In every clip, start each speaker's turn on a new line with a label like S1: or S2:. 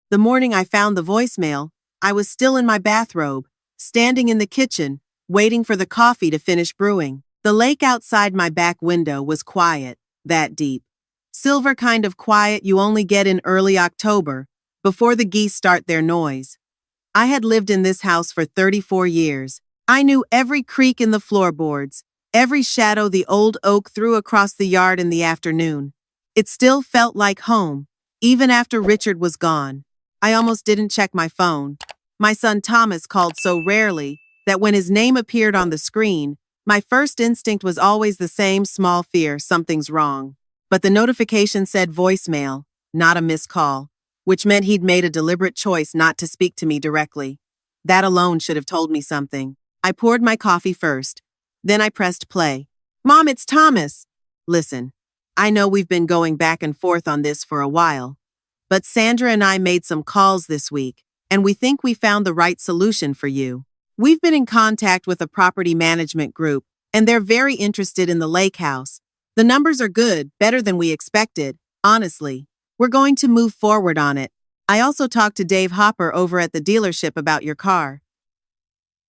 S1: The morning I found the voicemail, I was still in my bathrobe, standing in the kitchen, waiting for the coffee to finish brewing. The lake outside my back window was quiet, that deep. Silver kind of quiet you only get in early October, before the geese start their noise. I had lived in this house for 34 years. I knew every creak in the floorboards, every shadow the old oak threw across the yard in the afternoon. It still felt like home, even after Richard was gone. I almost didn't check my phone. My son Thomas called so rarely that when his name appeared on the screen, my first instinct was always the same small fear: something's wrong. But the notification said voicemail, not a missed call, which meant he'd made a deliberate choice not to speak to me directly. That alone should have told me something. I poured my coffee first. Then I pressed play. "Mom, it's Thomas." "Listen, I know we've been going back and forth on this for a while, but Sandra and I made some calls this week, and we think we found the right solution for you. We've been in contact with a property management group, and they're very interested in the lake house. The numbers are good, better than we expected, honestly. We're going to move forward on it. I also talked to Dave Hopper over at the dealership about your car.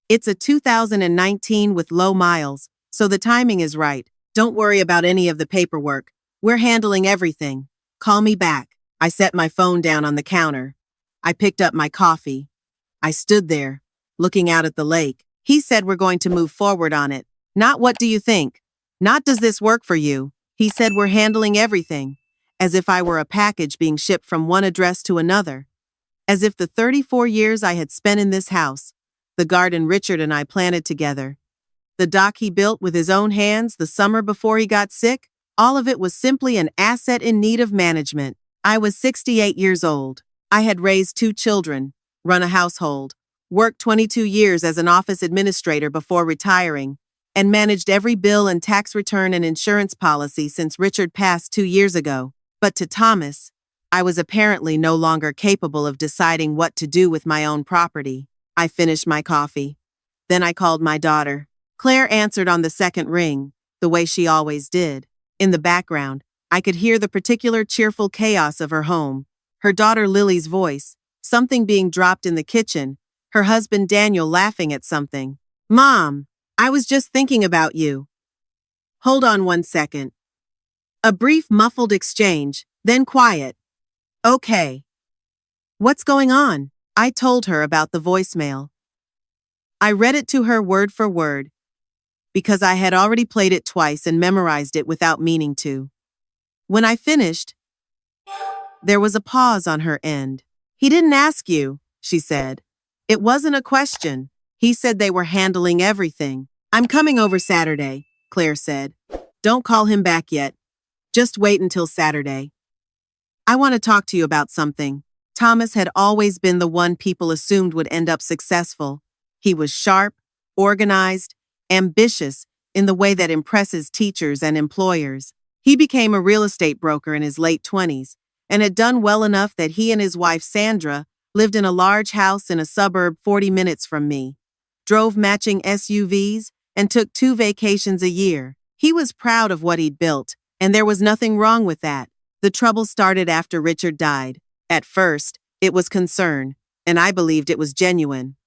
S1: It's a 2019 with low miles, so the timing is right. Don't worry about any of the paperwork. We're handling everything. Call me back." I set my phone down on the counter. I picked up my coffee. I stood there, looking out at the lake. He said we're going to move forward on it. Not what do you think? Not does this work for you? He said we're handling everything, as if I were a package being shipped from one address to another. As if the 34 years I had spent in this house, the garden Richard and I planted together, the dock he built with his own hands the summer before he got sick, all of it was simply an asset in need of management. I was 68 years old. I had raised 2 children, run a household, worked 22 years as an office administrator before retiring, and managed every bill and tax return and insurance policy since Richard passed 2 years ago. But to Thomas, I was apparently no longer capable of deciding what to do with my own property. I finished my coffee. Then I called my daughter. Claire answered on the second ring, the way she always did. In the background, I could hear the particular cheerful chaos of her home, her daughter Lily's voice, something being dropped in the kitchen, her husband Daniel laughing at something. "Mom, I was just thinking about you." "Hold on one second." A brief muffled exchange, then quiet. "Okay. What's going on?" I told her about the voicemail. I read it to her word for word, because I had already played it twice and memorized it without meaning to. When I finished, there was a pause on her end. "He didn't ask you," she said. "It wasn't a question. He said they were handling everything." "I'm coming over Saturday," Claire said. "Don't call him back yet. Just wait until Saturday. I want to talk to you about something." Thomas had always been the one people assumed would end up successful. He was sharp, organized, ambitious in the way that impresses teachers and employers. He became a real estate broker in his late 20s and had done well enough that he and his wife Sandra lived in a large house in a suburb 40 minutes from me, drove matching SUVs, and took 2 vacations a year. He was proud of what he'd built, and there was nothing wrong with that. The trouble started after Richard died. At first, it was concern, and I believed it was genuine.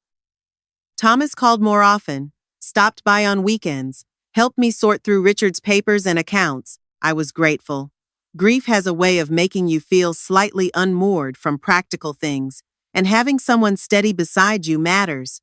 S1: Thomas called more often, stopped by on weekends, helped me sort through Richard's papers and accounts. I was grateful. Grief has a way of making you feel slightly unmoored from practical things, and having someone steady beside you matters.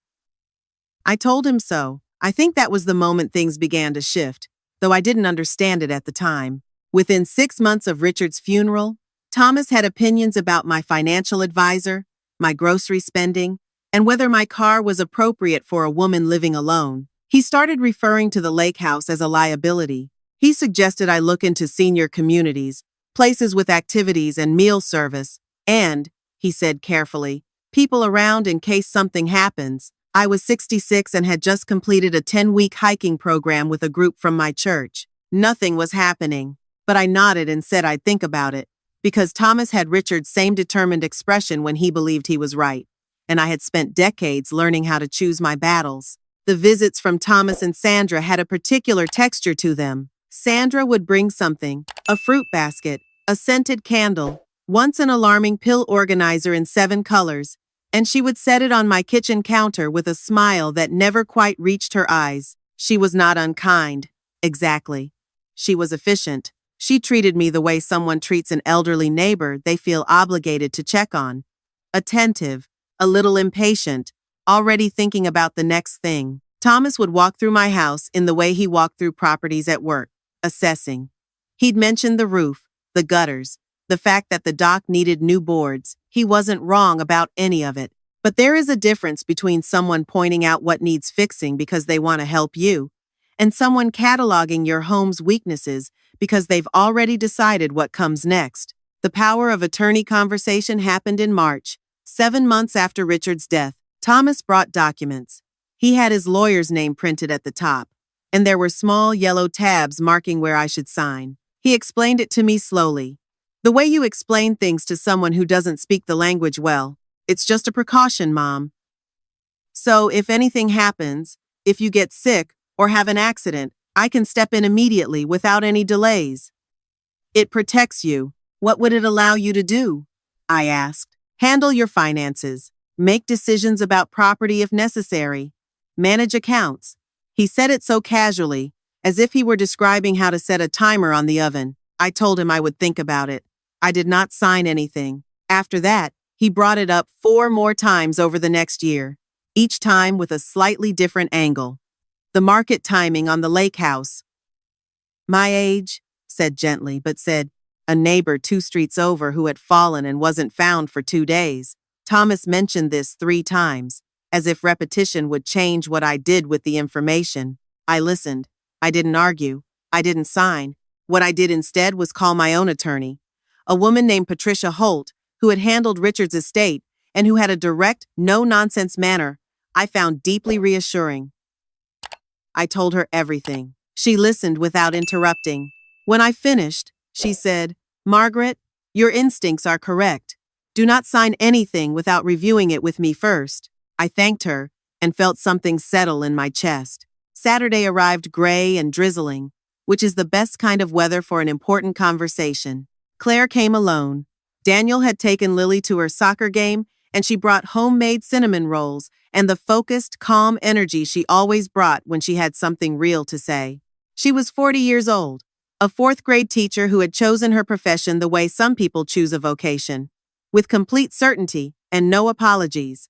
S1: I told him so. I think that was the moment things began to shift, though I didn't understand it at the time. Within 6 months of Richard's funeral, Thomas had opinions about my financial advisor, my grocery spending, and whether my car was appropriate for a woman living alone. He started referring to the lake house as a liability. He suggested I look into senior communities, places with activities and meal service, and, he said carefully, people around in case something happens. I was 66 and had just completed a 10-week hiking program with a group from my church. Nothing was happening, but I nodded and said I'd think about it, because Thomas had Richard's same determined expression when he believed he was right, and I had spent decades learning how to choose my battles. The visits from Thomas and Sandra had a particular texture to them. Sandra would bring something, a fruit basket, a scented candle, once an alarming pill organizer in 7 colors, and she would set it on my kitchen counter with a smile that never quite reached her eyes. She was not unkind. Exactly. She was efficient. She treated me the way someone treats an elderly neighbor they feel obligated to check on. Attentive, a little impatient, already thinking about the next thing. Thomas would walk through my house in the way he walked through properties at work, assessing. He'd mention the roof, the gutters, the fact that the dock needed new boards. He wasn't wrong about any of it. But there is a difference between someone pointing out what needs fixing because they want to help you, and someone cataloging your home's weaknesses because they've already decided what comes next. The power of attorney conversation happened in March, 7 months after Richard's death. Thomas brought documents. He had his lawyer's name printed at the top, and there were small yellow tabs marking where I should sign. He explained it to me slowly. The way you explain things to someone who doesn't speak the language well. It's just a precaution, Mom. So if anything happens, if you get sick or have an accident, I can step in immediately without any delays. It protects you. What would it allow you to do? I asked. Handle your finances. Make decisions about property if necessary. Manage accounts. He said it so casually, as if he were describing how to set a timer on the oven. I told him I would think about it. I did not sign anything. After that, he brought it up 4 more times over the next year, each time with a slightly different angle. The market timing on the lake house. My age, said gently, but said, a neighbor 2 streets over who had fallen and wasn't found for 2 days. Thomas mentioned this 3 times, as if repetition would change what I did with the information. I listened. I didn't argue. I didn't sign. What I did instead was call my own attorney, a woman named Patricia Holt, who had handled Richard's estate and who had a direct, no-nonsense manner I found deeply reassuring. I told her everything. She listened without interrupting. When I finished, she said, Margaret, your instincts are correct. Do not sign anything without reviewing it with me first. I thanked her and felt something settle in my chest. Saturday arrived gray and drizzling, which is the best kind of weather for an important conversation. Claire came alone. Daniel had taken Lily to her soccer game, and she brought homemade cinnamon rolls and the focused, calm energy she always brought when she had something real to say. She was 40 years old, a 4th-grade teacher who had chosen her profession the way some people choose a vocation, with complete certainty and no apologies.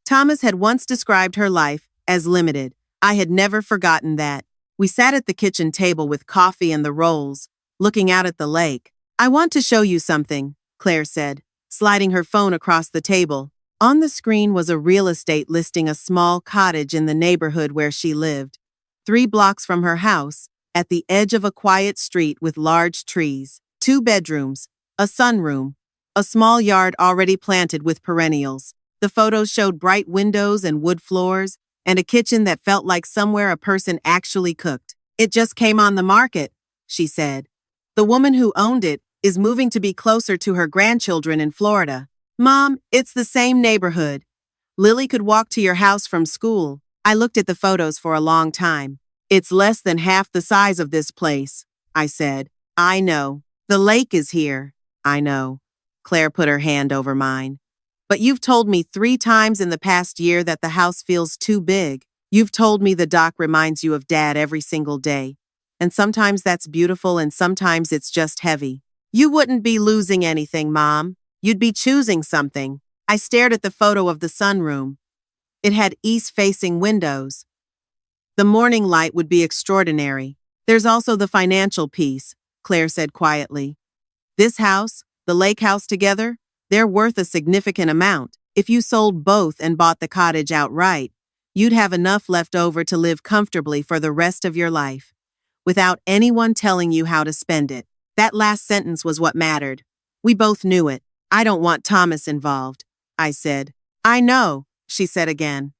S1: Thomas had once described her life as limited. I had never forgotten that. We sat at the kitchen table with coffee and the rolls, looking out at the lake. I want to show you something, Claire said, sliding her phone across the table. On the screen was a real estate listing a small cottage in the neighborhood where she lived, 3 blocks from her house, at the edge of a quiet street with large trees, 2 bedrooms, a sunroom, a small yard already planted with perennials. The photos showed bright windows and wood floors, and a kitchen that felt like somewhere a person actually cooked. It just came on the market, she said. The woman who owned it is moving to be closer to her grandchildren in Florida. Mom, it's the same neighborhood. Lily could walk to your house from school. I looked at the photos for a long time. It's less than half the size of this place, I said. I know. The lake is here. I know. Claire put her hand over mine. But you've told me 3 times in the past year that the house feels too big. You've told me the dock reminds you of Dad every single day. And sometimes that's beautiful and sometimes it's just heavy. You wouldn't be losing anything, Mom. You'd be choosing something. I stared at the photo of the sunroom. It had east-facing windows. The morning light would be extraordinary. There's also the financial piece, Claire said quietly. This house, the lake house together, they're worth a significant amount. If you sold both and bought the cottage outright, you'd have enough left over to live comfortably for the rest of your life, without anyone telling you how to spend it. That last sentence was what mattered. We both knew it. I don't want Thomas involved, I said. I know, she said again.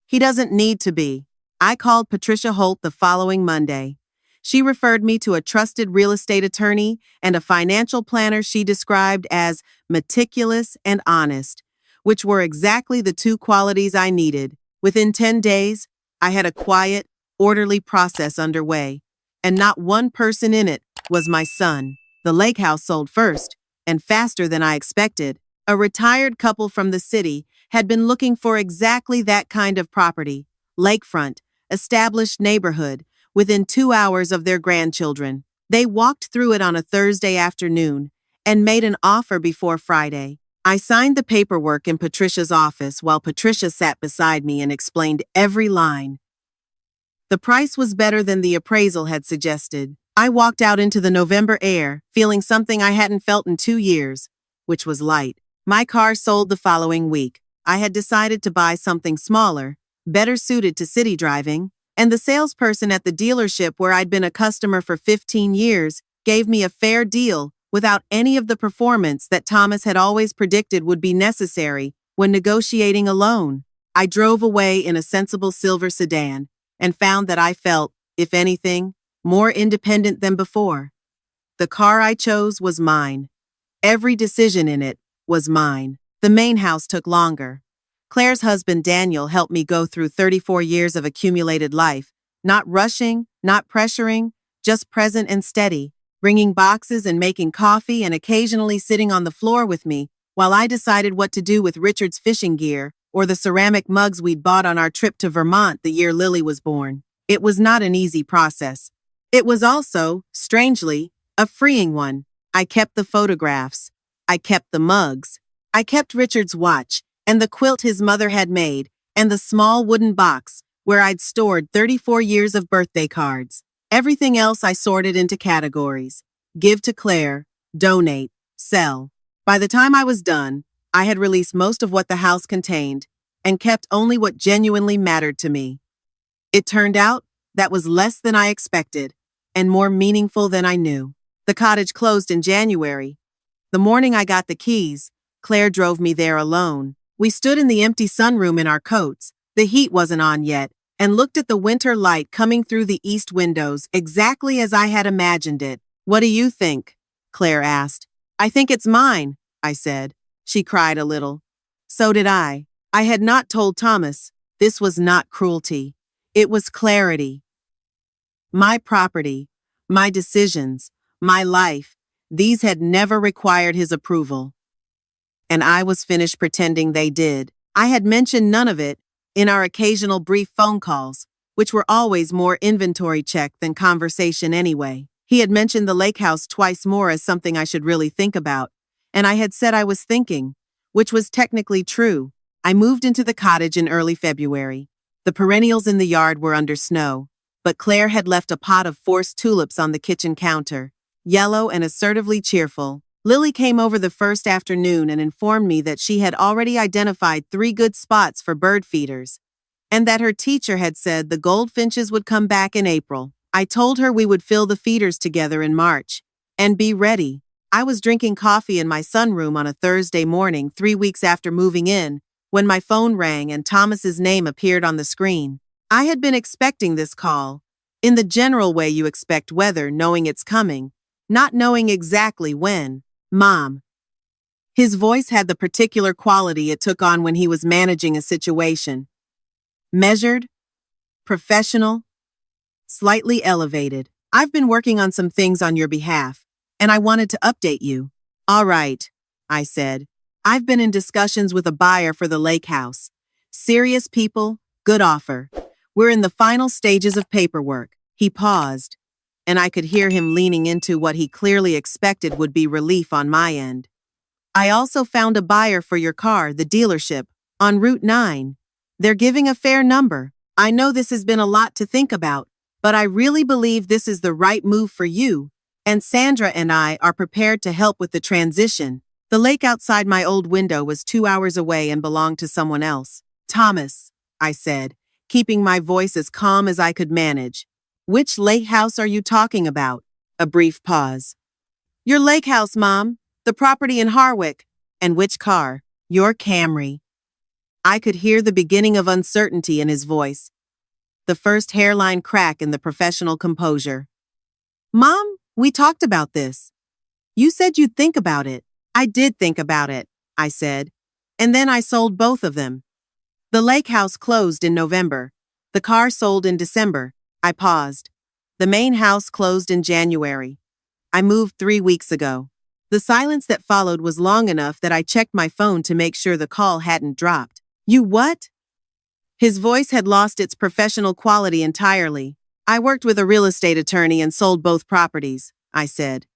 S1: He doesn't need to be. I called Patricia Holt the following Monday. She referred me to a trusted real estate attorney and a financial planner she described as meticulous and honest, which were exactly the 2 qualities I needed. Within 10 days, I had a quiet, orderly process underway, and not one person in it was my son. The lake house sold first, and faster than I expected. A retired couple from the city had been looking for exactly that kind of property, lakefront, established neighborhood, within 2 hours of their grandchildren. They walked through it on a Thursday afternoon and made an offer before Friday. I signed the paperwork in Patricia's office while Patricia sat beside me and explained every line. The price was better than the appraisal had suggested. I walked out into the November air, feeling something I hadn't felt in 2 years, which was light. My car sold the following week. I had decided to buy something smaller, better suited to city driving, and the salesperson at the dealership where I'd been a customer for 15 years gave me a fair deal without any of the performance that Thomas had always predicted would be necessary when negotiating a loan. I drove away in a sensible silver sedan and found that I felt, if anything, more independent than before. The car I chose was mine. Every decision in it was mine. The main house took longer. Claire's husband Daniel helped me go through 34 years of accumulated life, not rushing, not pressuring, just present and steady, bringing boxes and making coffee and occasionally sitting on the floor with me while I decided what to do with Richard's fishing gear or the ceramic mugs we'd bought on our trip to Vermont the year Lily was born. It was not an easy process. It was also, strangely, a freeing one. I kept the photographs. I kept the mugs. I kept Richard's watch and the quilt his mother had made and the small wooden box where I'd stored 34 years of birthday cards. Everything else I sorted into categories. Give to Claire, donate, sell. By the time I was done, I had released most of what the house contained and kept only what genuinely mattered to me. It turned out that was less than I expected and more meaningful than I knew. The cottage closed in January. The morning I got the keys, Claire drove me there alone. We stood in the empty sunroom in our coats, the heat wasn't on yet, and looked at the winter light coming through the east windows exactly as I had imagined it. "What do you think?" Claire asked. "I think it's mine," I said. She cried a little. So did I. I had not told Thomas. This was not cruelty. It was clarity. My property, my decisions, my life, these had never required his approval. And I was finished pretending they did. I had mentioned none of it in our occasional brief phone calls, which were always more inventory check than conversation anyway. He had mentioned the lake house twice more as something I should really think about, and I had said I was thinking, which was technically true. I moved into the cottage in early February. The perennials in the yard were under snow, but Claire had left a pot of forced tulips on the kitchen counter, yellow and assertively cheerful. Lily came over the first afternoon and informed me that she had already identified 3 good spots for bird feeders, and that her teacher had said the goldfinches would come back in April. I told her we would fill the feeders together in March, and be ready. I was drinking coffee in my sunroom on a Thursday morning 3 weeks after moving in, when my phone rang and Thomas's name appeared on the screen. I had been expecting this call, in the general way you expect weather, knowing it's coming, not knowing exactly when. "Mom." His voice had the particular quality it took on when he was managing a situation. Measured, professional, slightly elevated. "I've been working on some things on your behalf, and I wanted to update you." "All right," I said. "I've been in discussions with a buyer for the lake house. Serious people, good offer. We're in the final stages of paperwork." He paused, and I could hear him leaning into what he clearly expected would be relief on my end. "I also found a buyer for your car, the dealership, on Route 9. They're giving a fair number. I know this has been a lot to think about, but I really believe this is the right move for you, and Sandra and I are prepared to help with the transition." The lake outside my old window was 2 hours away and belonged to someone else. "Thomas," I said, keeping my voice as calm as I could manage. "Which lake house are you talking about?" A brief pause. "Your lake house, Mom. The property in Harwick." "And which car?" "Your Camry." I could hear the beginning of uncertainty in his voice, the first hairline crack in the professional composure. "Mom, we talked about this. You said you'd think about it." "I did think about it," I said, "and then I sold both of them." The lake house closed in November. The car sold in December. I paused. The main house closed in January. I moved 3 weeks ago. The silence that followed was long enough that I checked my phone to make sure the call hadn't dropped. You what? His voice had lost its professional quality entirely. I worked with a real estate attorney and sold both properties, I said.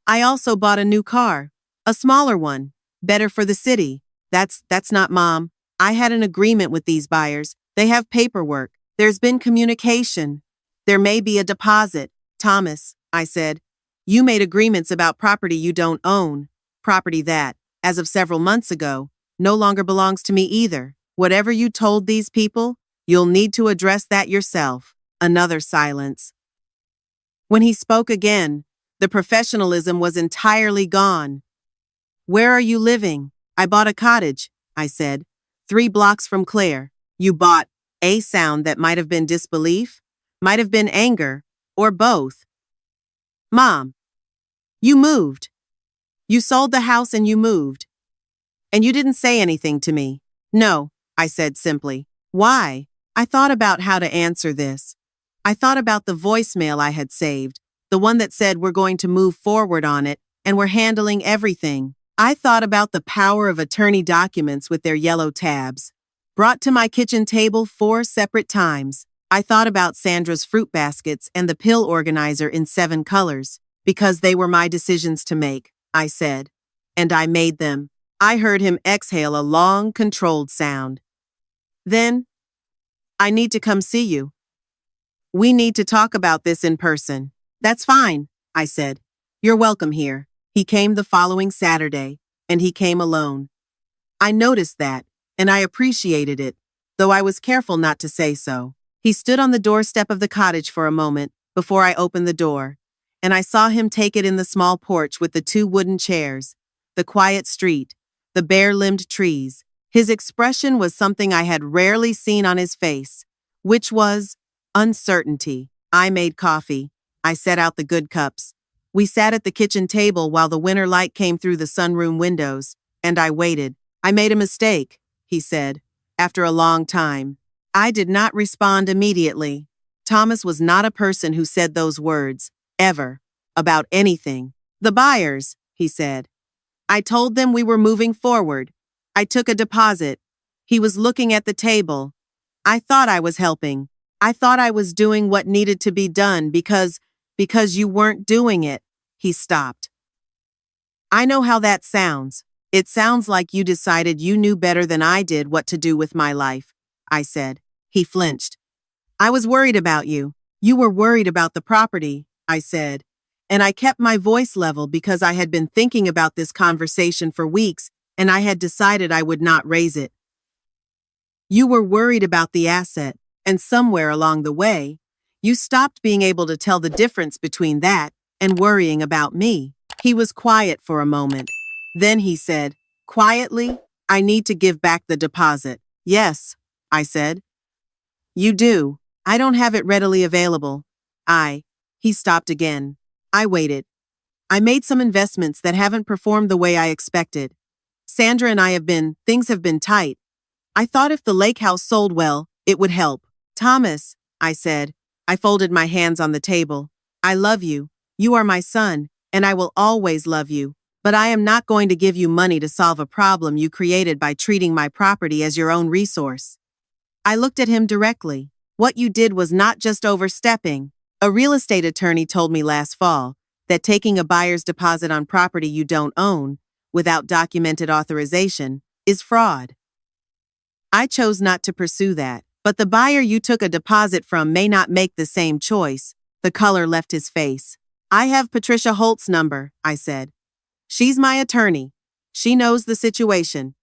S1: I also bought a new car. A smaller one. Better for the city. That's not Mom. I had an agreement with these buyers. They have paperwork. There's been communication. There may be a deposit. Thomas, I said. You made agreements about property you don't own. Property that, as of several months ago, no longer belongs to me either. Whatever you told these people, you'll need to address that yourself. Another silence. When he spoke again, the professionalism was entirely gone. Where are you living? I bought a cottage, I said, 3 blocks from Claire. You bought a sound that might have been disbelief, might have been anger, or both. Mom, you moved. You sold the house and you moved. And you didn't say anything to me. No, I said simply. Why? I thought about how to answer this. I thought about the voicemail I had saved, the one that said we're going to move forward on it and we're handling everything. I thought about the power of attorney documents with their yellow tabs. Brought to my kitchen table 4 separate times. I thought about Sandra's fruit baskets and the pill organizer in 7 colors. Because they were my decisions to make, I said. And I made them. I heard him exhale a long, controlled sound. Then, I need to come see you. We need to talk about this in person. That's fine, I said. You're welcome here. He came the following Saturday, and he came alone. I noticed that, and I appreciated it, though I was careful not to say so. He stood on the doorstep of the cottage for a moment before I opened the door, and I saw him take it in the small porch with the 2 wooden chairs, the quiet street, the bare-limbed trees. His expression was something I had rarely seen on his face, which was uncertainty. I made coffee. I set out the good cups. We sat at the kitchen table while the winter light came through the sunroom windows, and I waited. I made a mistake, he said, after a long time. I did not respond immediately. Thomas was not a person who said those words, ever, about anything. The buyers, he said. I told them we were moving forward. I took a deposit. He was looking at the table. I thought I was helping. I thought I was doing what needed to be done because you weren't doing it. He stopped. I know how that sounds. It sounds like you decided you knew better than I did what to do with my life, I said. He flinched. I was worried about you. You were worried about the property, I said. And I kept my voice level because I had been thinking about this conversation for weeks and I had decided I would not raise it. You were worried about the asset, and somewhere along the way, you stopped being able to tell the difference between that and worrying about me. He was quiet for a moment. Then he said, quietly, I need to give back the deposit. Yes, I said. You do. I don't have it readily available. He stopped again. I waited. I made some investments that haven't performed the way I expected. Sandra and things have been tight. I thought if the lake house sold well, it would help. Thomas, I said. I folded my hands on the table. I love you. You are my son, and I will always love you. But I am not going to give you money to solve a problem you created by treating my property as your own resource. I looked at him directly. What you did was not just overstepping. A real estate attorney told me last fall that taking a buyer's deposit on property you don't own, without documented authorization, is fraud. I chose not to pursue that, but the buyer you took a deposit from may not make the same choice. The color left his face. I have Patricia Holt's number, I said. She's my attorney. She knows the situation.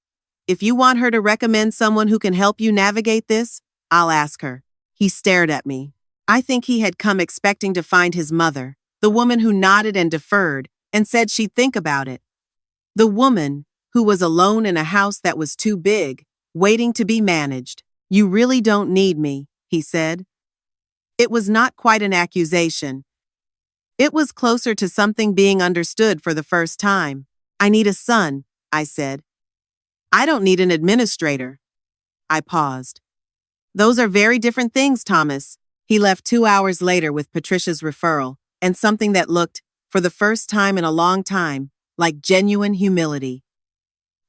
S1: If you want her to recommend someone who can help you navigate this, I'll ask her. He stared at me. I think he had come expecting to find his mother, the woman who nodded and deferred and said she'd think about it. The woman who was alone in a house that was too big, waiting to be managed. You really don't need me, he said. It was not quite an accusation. It was closer to something being understood for the first time. I need a son, I said. I don't need an administrator. I paused. Those are very different things, Thomas. He left 2 hours later with Patricia's referral and something that looked, for the first time in a long time, like genuine humility.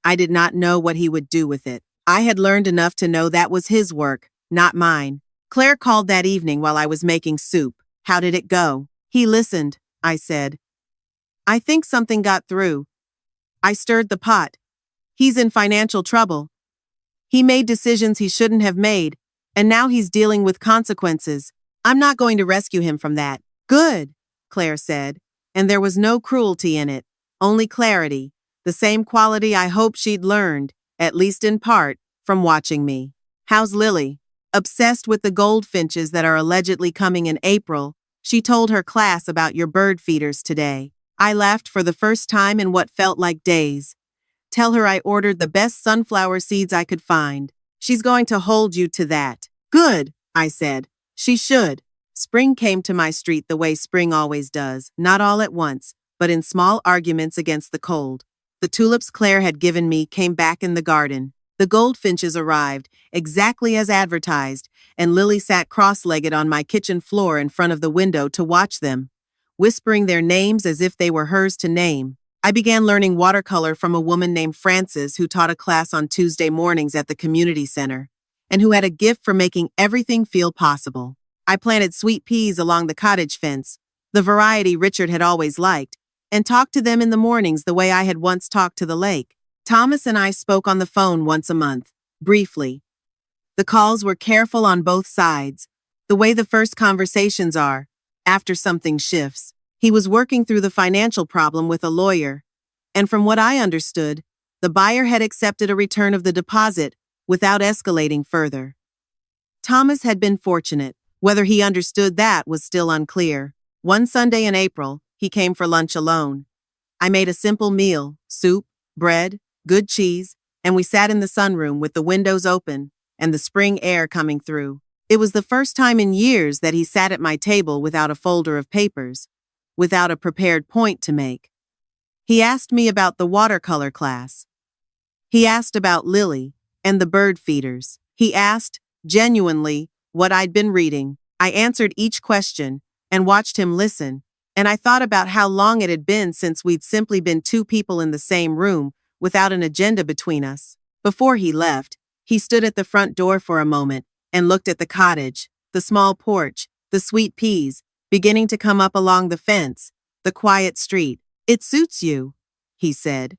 S1: I did not know what he would do with it. I had learned enough to know that was his work, not mine. Claire called that evening while I was making soup. How did it go? He listened, I said. I think something got through. I stirred the pot. He's in financial trouble. He made decisions he shouldn't have made, and now he's dealing with consequences. I'm not going to rescue him from that. Good, Claire said, and there was no cruelty in it, only clarity, the same quality I hoped she'd learned, at least in part, from watching me. How's Lily? Obsessed with the goldfinches that are allegedly coming in April, she told her class about your bird feeders today. I laughed for the first time in what felt like days. Tell her I ordered the best sunflower seeds I could find. She's going to hold you to that. Good, I said. She should. Spring came to my street the way spring always does, not all at once, but in small arguments against the cold. The tulips Claire had given me came back in the garden. The goldfinches arrived, exactly as advertised, and Lily sat cross-legged on my kitchen floor in front of the window to watch them, whispering their names as if they were hers to name. I began learning watercolor from a woman named Frances who taught a class on Tuesday mornings at the community center, and who had a gift for making everything feel possible. I planted sweet peas along the cottage fence, the variety Richard had always liked, and talked to them in the mornings the way I had once talked to the lake. Thomas and I spoke on the phone once a month, briefly. The calls were careful on both sides, the way the first conversations are, after something shifts. He was working through the financial problem with a lawyer, and from what I understood, the buyer had accepted a return of the deposit without escalating further. Thomas had been fortunate. Whether he understood that was still unclear. One Sunday in April, he came for lunch alone. I made a simple meal, soup, bread, good cheese, and we sat in the sunroom with the windows open and the spring air coming through. It was the first time in years that he sat at my table without a folder of papers, without a prepared point to make. He asked me about the watercolor class. He asked about Lily and the bird feeders. He asked, genuinely, what I'd been reading. I answered each question and watched him listen, and I thought about how long it had been since we'd simply been two people in the same room without an agenda between us. Before he left, he stood at the front door for a moment and looked at the cottage, the small porch, the sweet peas, beginning to come up along the fence, the quiet street. It suits you, he said.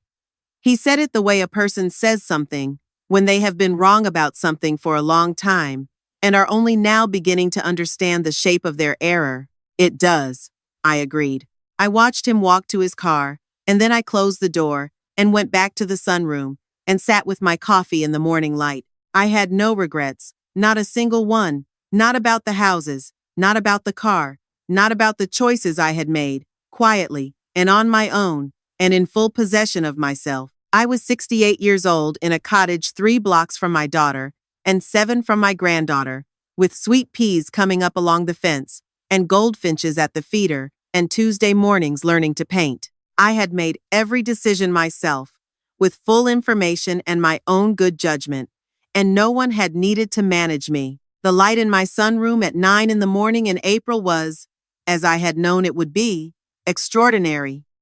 S1: He said it the way a person says something when they have been wrong about something for a long time and are only now beginning to understand the shape of their error. It does, I agreed. I watched him walk to his car, and then I closed the door and went back to the sunroom and sat with my coffee in the morning light. I had no regrets, not a single one, not about the houses, not about the car, not about the choices I had made, quietly, and on my own, and in full possession of myself. I was 68 years old in a cottage 3 blocks from my daughter and 7 from my granddaughter, with sweet peas coming up along the fence, and goldfinches at the feeder, and Tuesday mornings learning to paint. I had made every decision myself, with full information and my own good judgment, and no one had needed to manage me. The light in my sunroom at 9 in the morning in April was, as I had known it would be, extraordinary.